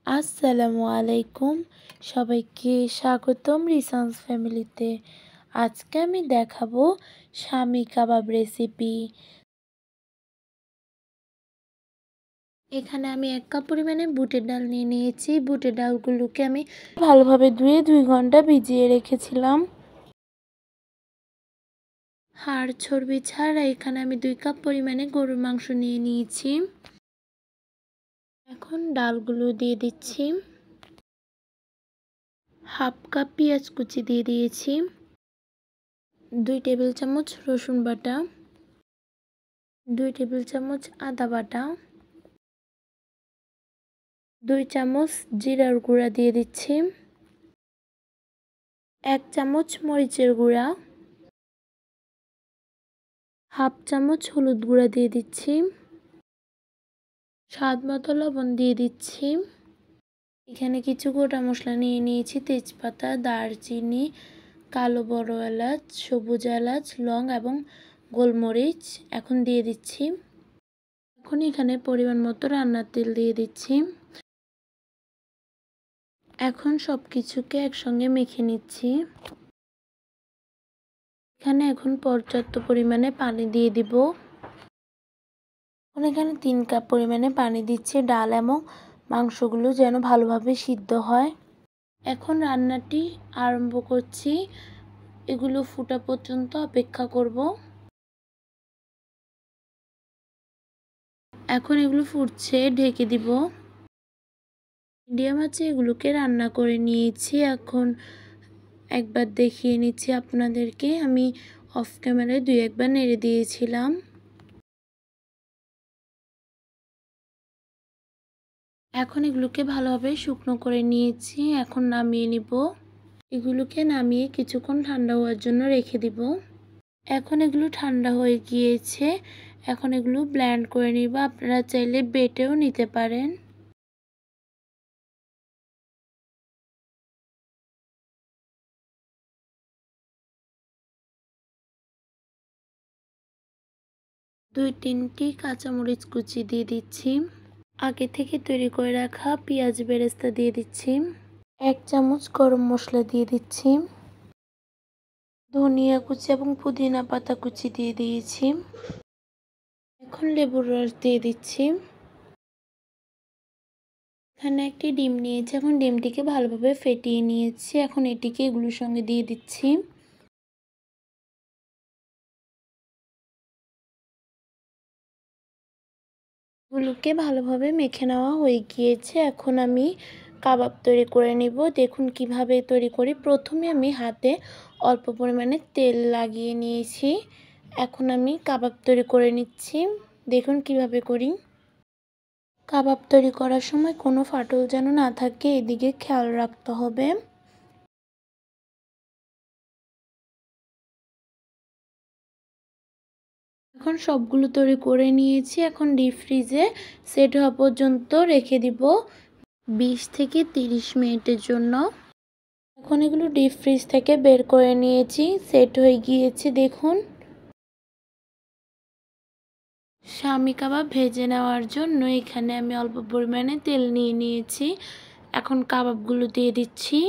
আসসালামু আলাইকুম। সবাইকে স্বাগতম রিসান্স ফ্যামিলিতে। আজকে আমি দেখাবো শামি কাবাব রেসিপি। এখানে আমি 1 কাপ পরিমাণে বুটের ডাল নিয়ে নিয়েছি। বুটের ডালগুলোকে আমি ভালোভাবে ধুয়ে 2 ঘন্টা ভিজিয়ে রেখেছিলাম। হাড় চর্বি ছাড়া এখানে আমি 2 কাপ পরিমাণে গরুর মাংস নিয়ে নিয়েছি। এখন ডালগুলো দিয়ে দিচ্ছি। হাফ কাপ পেঁয়াজ কুচি দিয়ে দিয়েছি, 2 টেবিল চামচ রসুন বাটা, 2 টেবিল চামচ আদা বাটা, 2 চামচ জিরার গুঁড়া দিয়ে দিচ্ছি, 1 চামচ মরিচের গুঁড়া, হাফ চামচ হলুদ গুঁড়া দিয়ে দিচ্ছি, স্বাদ মতো লবণ দিয়ে দিচ্ছি। এখানে কিছু গোটা মশলা নিয়ে নিয়েছি, তেজপাতা, দারচিনি, কালো বড় এলাচ, সবুজ এলাচ, লং এবং গোলমরিচ। এখন দিয়ে দিচ্ছি। এখন এখানে পরিমাণ মতো রান্নার তেল দিয়ে দিচ্ছি। এখন সব কিছুকে একসঙ্গে মেখে নিচ্ছি। এখানে এখন পর্যাপ্ত পরিমাণে পানি দিয়ে দিব। এখানে 3 কাপ পরিমাণে পানি দিচ্ছি, ডাল এবং মাংসগুলো যেন ভালোভাবে সিদ্ধ হয়। এখন রান্নাটি আরম্ভ করছি। এগুলো ফুটা পর্যন্ত অপেক্ষা করব। এখন এগুলো ফুটছে, ঢেকে দিব। মিডিয়াম আঁচে এগুলোকে রান্না করে নিয়েছি। এখন একবার দেখিয়ে নিচ্ছি আপনাদেরকে। আমি অফ ক্যামেরায় 2-1 বার নেড়ে দিয়েছিলাম। এখন এগুলোকে ভালোভাবে শুকনো করে নিয়েছি। এখন নামিয়ে নিব। এগুলোকে নামিয়ে কিছুক্ষণ ঠান্ডা হওয়ার জন্য রেখে দিব। এখন এগুলো ঠান্ডা হয়ে গিয়েছে। এখন এগুলো ব্লেন্ড করে নিব। আপনারা চাইলে বেটেও নিতে পারেন। দুই তিনটি কাঁচামরিচ কুচি দিয়ে দিচ্ছি। আগে থেকে তৈরি করে রাখা পেঁয়াজ বেরেস্তা দিয়ে দিচ্ছি। 1 চামচ গরম মশলা দিয়ে দিচ্ছি। ধনিয়া কুচি এবং পুদিনা পাতা কুচি দিয়ে দিয়েছি। এখন লেবুর রস দিয়ে দিচ্ছি। এখানে একটি ডিম নিয়েছি। এখন ডিমটিকে ভালোভাবে ফেটিয়ে নিয়েছি। এখন এটিকে এগুলোর সঙ্গে দিয়ে দিচ্ছি। এগুলোকে ভালোভাবে মেখে নেওয়া হয়ে গিয়েছে। এখন আমি কাবাব তৈরি করে নিব। দেখুন কিভাবে তৈরি করি। প্রথমে আমি হাতে অল্প পরিমাণে তেল লাগিয়ে নিয়েছি। এখন আমি কাবাব তৈরি করে নিচ্ছি। দেখুন কিভাবে করি। কাবাব তৈরি করার সময় কোনো ফাটল যেন না থাকে, এদিকে খেয়াল রাখতে হবে। এখন সবগুলো তৈরি করে নিয়েছি। এখন ডিপ ফ্রিজে সেট হওয়া পর্যন্ত রেখে দিব 20 থেকে 30 মিনিটের জন্য। এখন এগুলো ডিপ ফ্রিজ থেকে বের করে নিয়েছি, সেট হয়ে গিয়েছে। দেখুন, শামি কাবাব ভেজে নেওয়ার জন্য এখানে আমি অল্প পরিমাণে তেল নিয়ে নিয়েছি। এখন কাবাবগুলো দিয়ে দিচ্ছি।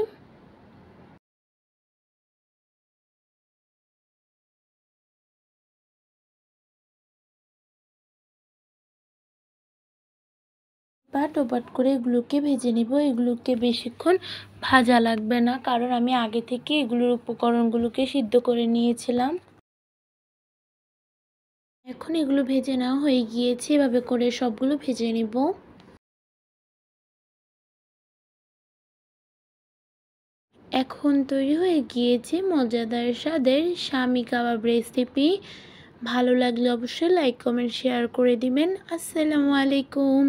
পাট ও পাট করে এগুলোকে ভেজে নিব। এগুলোকে বেশিক্ষণ ভাজা লাগবে না, কারণ আমি আগে থেকে এগুলোর উপকরণগুলোকে সিদ্ধ করে নিয়েছিলাম। এখন এগুলো ভেজে নেওয়া হয়ে গিয়েছে। এভাবে করে সবগুলো ভেজে নিব। এখন তৈরি হয়ে গিয়েছে মজাদার স্বাদের শামি কাবাব রেসিপি। ভালো লাগলে অবশ্যই লাইক কমেন্ট শেয়ার করে দিবেন। আসসালামু আলাইকুম।